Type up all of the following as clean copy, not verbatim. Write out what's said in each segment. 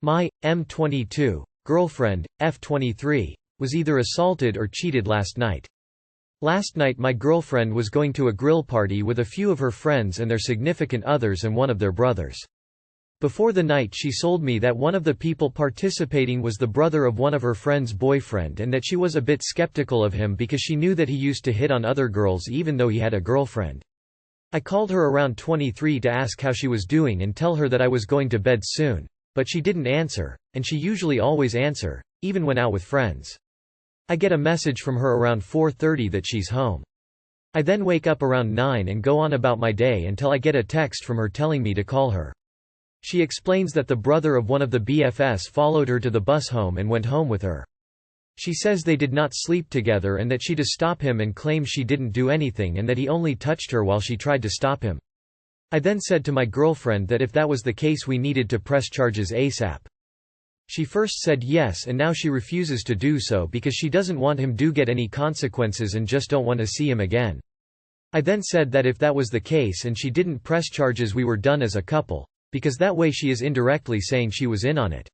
My m22 girlfriend, f23, was either assaulted or cheated last night. Last night my girlfriend was going to a grill party with a few of her friends and their significant others and one of their brothers. Before the night she told me that one of the people participating was the brother of one of her friend's boyfriend and that she was a bit skeptical of him because she knew that he used to hit on other girls even though he had a girlfriend. I called her around 23 to ask how she was doing and tell her that I was going to bed soon. But she didn't answer, and she usually always answer, even when out with friends. I get a message from her around 4:30 that she's home. I then wake up around 9 and go on about my day until I get a text from her telling me to call her. She explains that the brother of one of the BFS followed her to the bus home and went home with her. She says they did not sleep together and that she to stop him and claims she didn't do anything and that he only touched her while she tried to stop him. I then said to my girlfriend that if that was the case we needed to press charges ASAP. She first said yes and now she refuses to do so because she doesn't want him to get any consequences and just don't want to see him again. I then said that if that was the case and she didn't press charges we were done as a couple, because that way she is indirectly saying she was in on it.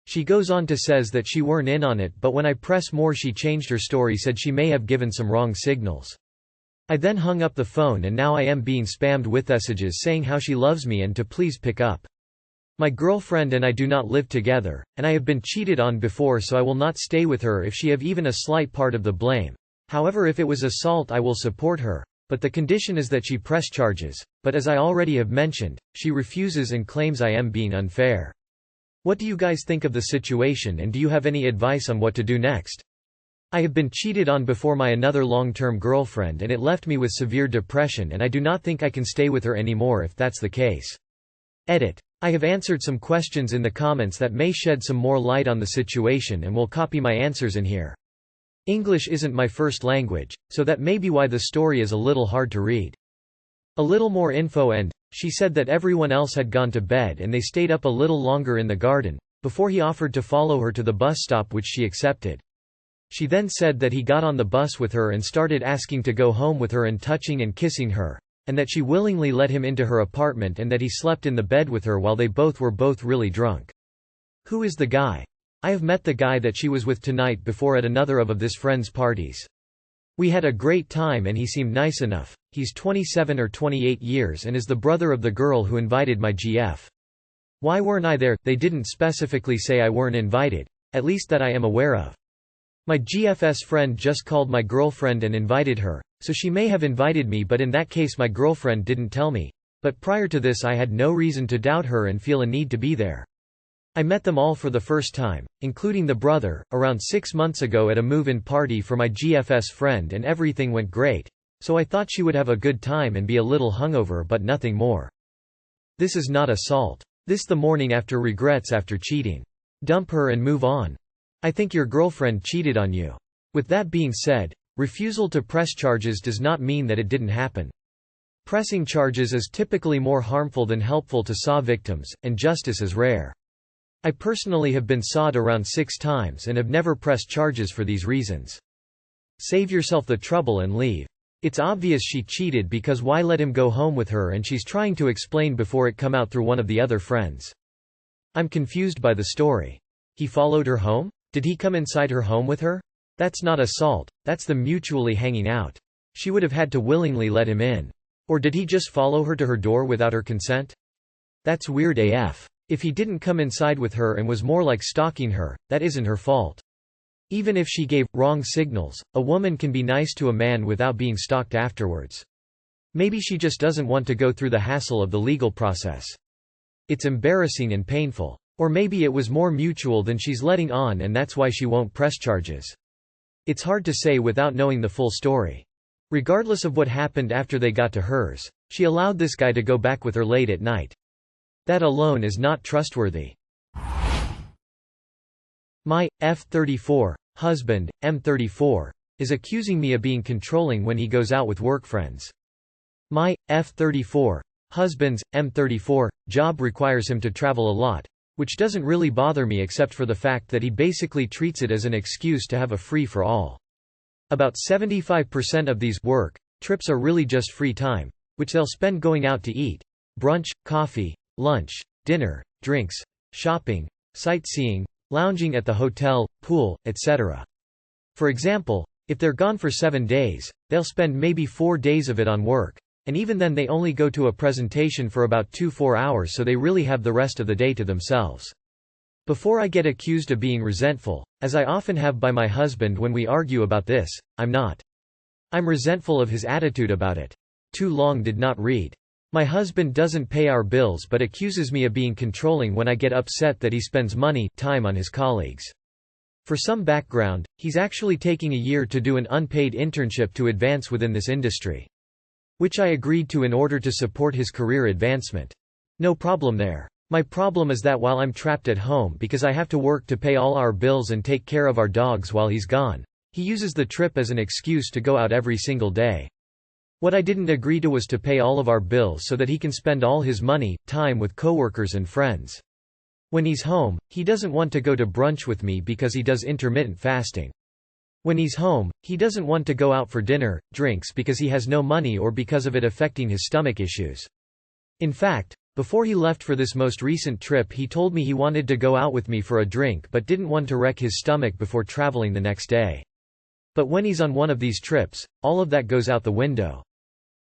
She goes on to says that she weren't in on it, but when I press more she changed her story, said she may have given some wrong signals. I then hung up the phone and now I am being spammed with messages saying how she loves me and to please pick up. My girlfriend and I do not live together, and I have been cheated on before, so I will not stay with her if she have even a slight part of the blame. However, if it was assault I will support her, but the condition is that she press charges, but as I already have mentioned, she refuses and claims I am being unfair. What do you guys think of the situation and do you have any advice on what to do next? I have been cheated on before by another long-term girlfriend and it left me with severe depression and I do not think I can stay with her anymore if that's the case. Edit. I have answered some questions in the comments that may shed some more light on the situation and will copy my answers in here. English isn't my first language, so that may be why the story is a little hard to read. A little more info and she said that everyone else had gone to bed and they stayed up a little longer in the garden, before he offered to follow her to the bus stop, which she accepted. She then said that he got on the bus with her and started asking to go home with her and touching and kissing her, and that she willingly let him into her apartment and that he slept in the bed with her while they both were really drunk. Who is the guy? I have met the guy that she was with tonight before at another of this friend's parties. We had a great time and he seemed nice enough. He's 27 or 28 years and is the brother of the girl who invited my GF. Why weren't I there? They didn't specifically say I weren't invited, at least that I am aware of. My GF's friend just called my girlfriend and invited her, so she may have invited me, but in that case my girlfriend didn't tell me. But prior to this I had no reason to doubt her and feel a need to be there. I met them all for the first time, including the brother, around 6 months ago at a move-in party for my GF's friend and everything went great, so I thought she would have a good time and be a little hungover but nothing more. This is not assault. This the morning after regrets after cheating. Dump her and move on. I think your girlfriend cheated on you. With that being said, refusal to press charges does not mean that it didn't happen. Pressing charges is typically more harmful than helpful to SAW victims, and justice is rare. I personally have been SAWed around 6 times and have never pressed charges for these reasons. Save yourself the trouble and leave. It's obvious she cheated because why let him go home with her, and she's trying to explain before it come out through one of the other friends. I'm confused by the story. He followed her home? Did he come inside her home with her? That's not assault, that's them mutually hanging out. She would have had to willingly let him in. Or did he just follow her to her door without her consent? That's weird AF. If he didn't come inside with her and was more like stalking her, that isn't her fault. Even if she gave wrong signals, a woman can be nice to a man without being stalked afterwards. Maybe she just doesn't want to go through the hassle of the legal process. It's embarrassing and painful. Or maybe it was more mutual than she's letting on and that's why she won't press charges. It's hard to say without knowing the full story. Regardless of what happened after they got to hers, she allowed this guy to go back with her late at night. That alone is not trustworthy. My f23 husband, m34, is accusing me of being controlling when he goes out with work friends. My f34 husband's m34 job requires him to travel a lot, which doesn't really bother me except for the fact that he basically treats it as an excuse to have a free-for-all. About 75% of these work trips are really just free time, which they'll spend going out to eat, brunch, coffee, lunch, dinner, drinks, shopping, sightseeing, lounging at the hotel, pool, etc. For example, if they're gone for 7 days, they'll spend maybe 4 days of it on work, and even then they only go to a presentation for about 2–4 hours, so they really have the rest of the day to themselves. Before I get accused of being resentful, as I often have by my husband when we argue about this, I'm not. I'm resentful of his attitude about it. Too long did not read. My husband doesn't pay our bills but accuses me of being controlling when I get upset that he spends time on his colleagues. For some background, he's actually taking a year to do an unpaid internship to advance within this industry, which I agreed to in order to support his career advancement. No problem there. My problem is that while I'm trapped at home because I have to work to pay all our bills and take care of our dogs while he's gone, he uses the trip as an excuse to go out every single day. What I didn't agree to was to pay all of our bills so that he can spend all his time with coworkers and friends. When he's home, he doesn't want to go to brunch with me because he does intermittent fasting. When he's home, he doesn't want to go out for dinner, drinks because he has no money or because of it affecting his stomach issues. In fact, before he left for this most recent trip he told me he wanted to go out with me for a drink but didn't want to wreck his stomach before traveling the next day. But when he's on one of these trips, all of that goes out the window.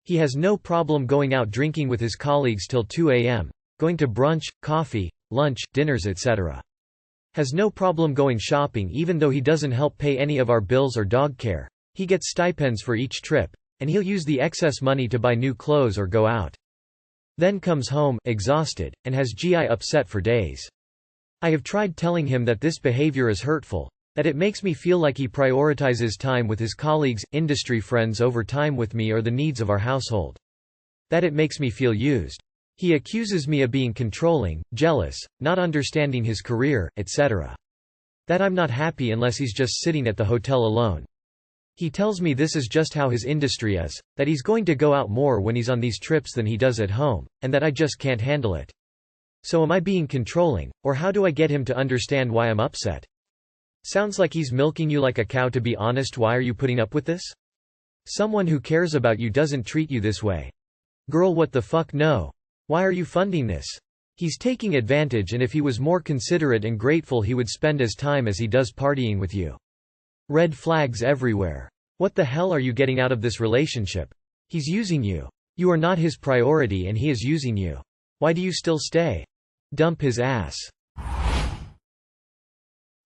He has no problem going out drinking with his colleagues till 2 a.m., going to brunch, coffee, lunch, dinners etc. Has no problem going shopping even though he doesn't help pay any of our bills or dog care. He gets stipends for each trip, and he'll use the excess money to buy new clothes or go out. Then comes home, exhausted, and has GI upset for days. I have tried telling him that this behavior is hurtful, that it makes me feel like he prioritizes time with his colleagues, industry friends over time with me or the needs of our household. That it makes me feel used. He accuses me of being controlling, jealous, not understanding his career, etc. That I'm not happy unless he's just sitting at the hotel alone. He tells me this is just how his industry is, that he's going to go out more when he's on these trips than he does at home, and that I just can't handle it. So am I being controlling, or how do I get him to understand why I'm upset? Sounds like he's milking you like a cow. To be honest, why are you putting up with this? Someone who cares about you doesn't treat you this way. Girl, what the fuck, no. Why are you funding this? He's taking advantage, and if he was more considerate and grateful he would spend his time as he does partying with you. Red flags everywhere. What the hell are you getting out of this relationship? He's using you. You are not his priority and he is using you. Why do you still stay? Dump his ass.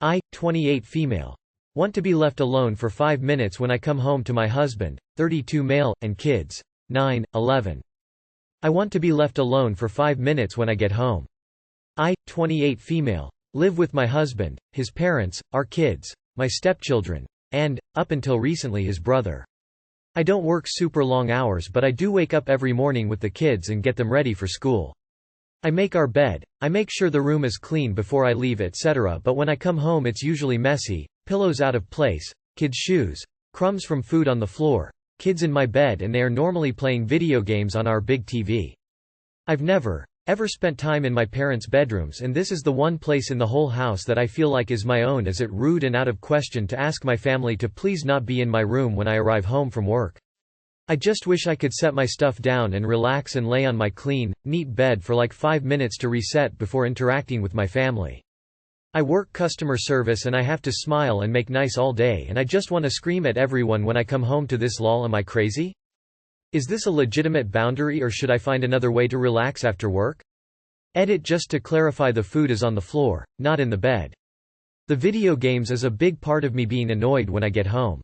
I, 28 female. Want to be left alone for 5 minutes when I come home to my husband, 32 male, and kids, 9, 11. I want to be left alone for 5 minutes when I get home. I, 28 female. Live with my husband, his parents, our kids, my stepchildren, and, up until recently, his brother. I don't work super long hours but I do wake up every morning with the kids and get them ready for school. I make our bed, I make sure the room is clean before I leave etc. But when I come home it's usually messy, pillows out of place, kids' shoes, crumbs from food on the floor, kids in my bed, and they are normally playing video games on our big TV. I've never, ever spent time in my parents' bedrooms, and this is the one place in the whole house that I feel like is my own. Is it rude and out of question to ask my family to please not be in my room when I arrive home from work? I just wish I could set my stuff down and relax and lay on my clean, neat bed for like 5 minutes to reset before interacting with my family. I work customer service and I have to smile and make nice all day, and I just want to scream at everyone when I come home to this. Lol, am I crazy? Is this a legitimate boundary or should I find another way to relax after work? Edit. Just to clarify, the food is on the floor, not in the bed. The video games is a big part of me being annoyed when I get home.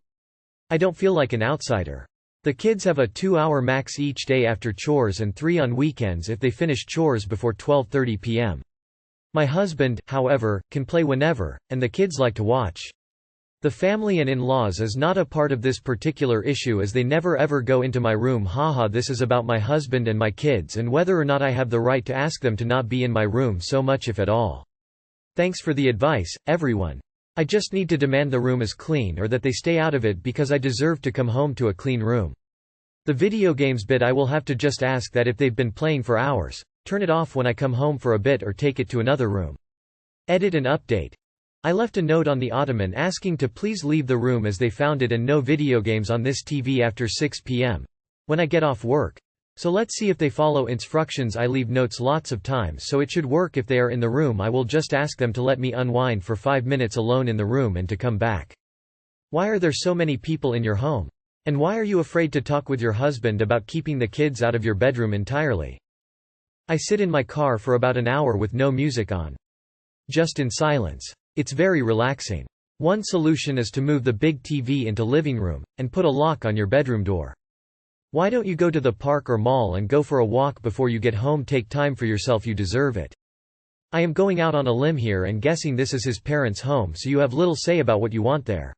I don't feel like an outsider. The kids have a 2-hour max each day after chores and 3 on weekends if they finish chores before 12:30 p.m. My husband, however, can play whenever, and the kids like to watch. The family and in-laws is not a part of this particular issue as they never ever go into my room. Haha, this is about my husband and my kids and whether or not I have the right to ask them to not be in my room so much, if at all. Thanks for the advice, everyone. I just need to demand the room is clean or that they stay out of it because I deserve to come home to a clean room. The video games bit, I will have to just ask that if they've been playing for hours, turn it off when I come home for a bit or take it to another room. Edit and update. I left a note on the ottoman asking to please leave the room as they found it and no video games on this TV after 6 p.m. when I get off work, So let's see if they follow instructions. I leave notes lots of times, so it should work. If they are in the room, I will just ask them to let me unwind for 5 minutes alone in the room and to come back. Why are there so many people in your home? And why are you afraid to talk with your husband about keeping the kids out of your bedroom entirely? I sit in my car for about an hour with no music on. Just in silence. It's very relaxing. One solution is to move the big TV into living room, and put a lock on your bedroom door. Why don't you go to the park or mall and go for a walk before you get home? Take time for yourself, you deserve it. I am going out on a limb here and guessing this is his parents' home, so you have little say about what you want there.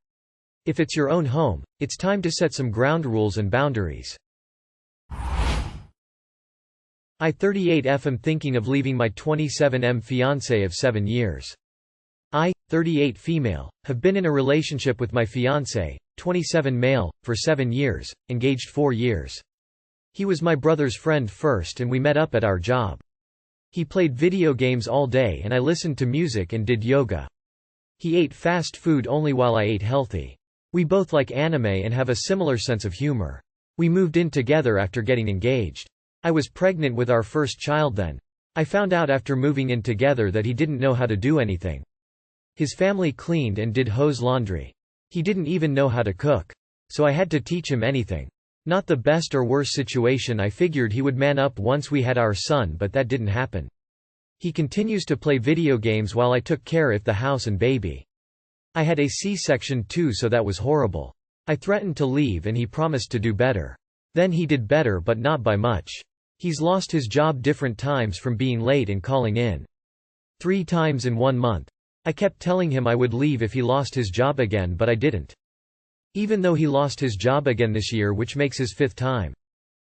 If it's your own home, it's time to set some ground rules and boundaries. I 38F am thinking of leaving my 27M fiancé of 7 years. I, 38 female, have been in a relationship with my fiancé, 27 male, for 7 years, engaged 4 years. He was my brother's friend first and we met up at our job. He played video games all day and I listened to music and did yoga. He ate fast food only while I ate healthy. We both like anime and have a similar sense of humor. We moved in together after getting engaged. I was pregnant with our first child then. I found out after moving in together that he didn't know how to do anything. His family cleaned and did hose laundry. He didn't even know how to cook. So I had to teach him anything. Not the best or worst situation. I figured he would man up once we had our son, but that didn't happen. He continues to play video games while I took care of the house and baby. I had a C-section too, so that was horrible. I threatened to leave and he promised to do better. Then he did better, but not by much. He's lost his job different times from being late and calling in. 3 times in 1 month. I kept telling him I would leave if he lost his job again, but I didn't. Even though he lost his job again this year, which makes his 5th time.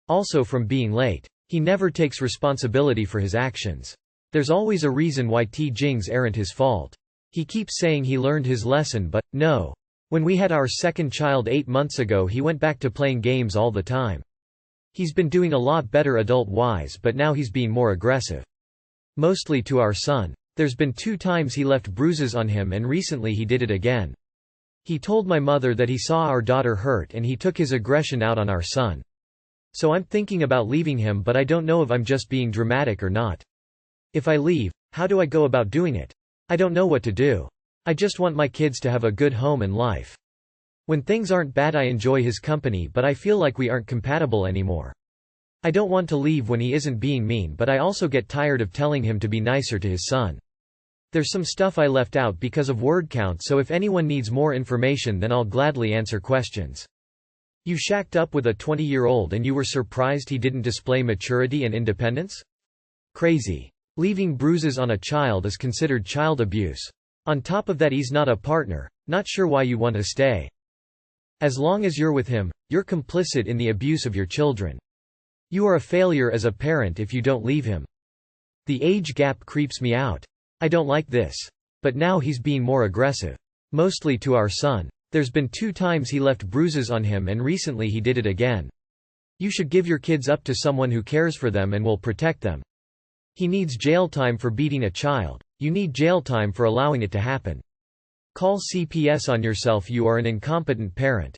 Also from being late. He never takes responsibility for his actions. There's always a reason why things aren't his fault. He keeps saying he learned his lesson, but, no. When we had our second child 8 months ago, he went back to playing games all the time. He's been doing a lot better adult-wise, but now he's being more aggressive. Mostly to our son. There's been 2 times he left bruises on him and recently he did it again. He told my mother that he saw our daughter hurt and he took his aggression out on our son. So I'm thinking about leaving him, but I don't know if I'm just being dramatic or not. If I leave, how do I go about doing it? I don't know what to do. I just want my kids to have a good home and life. When things aren't bad, I enjoy his company, but I feel like we aren't compatible anymore. I don't want to leave when he isn't being mean, but I also get tired of telling him to be nicer to his son. There's some stuff I left out because of word count, so if anyone needs more information then I'll gladly answer questions. You shacked up with a 20-year-old and you were surprised he didn't display maturity and independence? Crazy. Leaving bruises on a child is considered child abuse. On top of that, he's not a partner. Not sure why you want to stay. As long as you're with him, you're complicit in the abuse of your children. You are a failure as a parent if you don't leave him. The age gap creeps me out. I don't like this. But now he's being more aggressive. Mostly to our son. There's been 2 times he left bruises on him and recently he did it again. You should give your kids up to someone who cares for them and will protect them. He needs jail time for beating a child. You need jail time for allowing it to happen. Call CPS on yourself. You are an incompetent parent.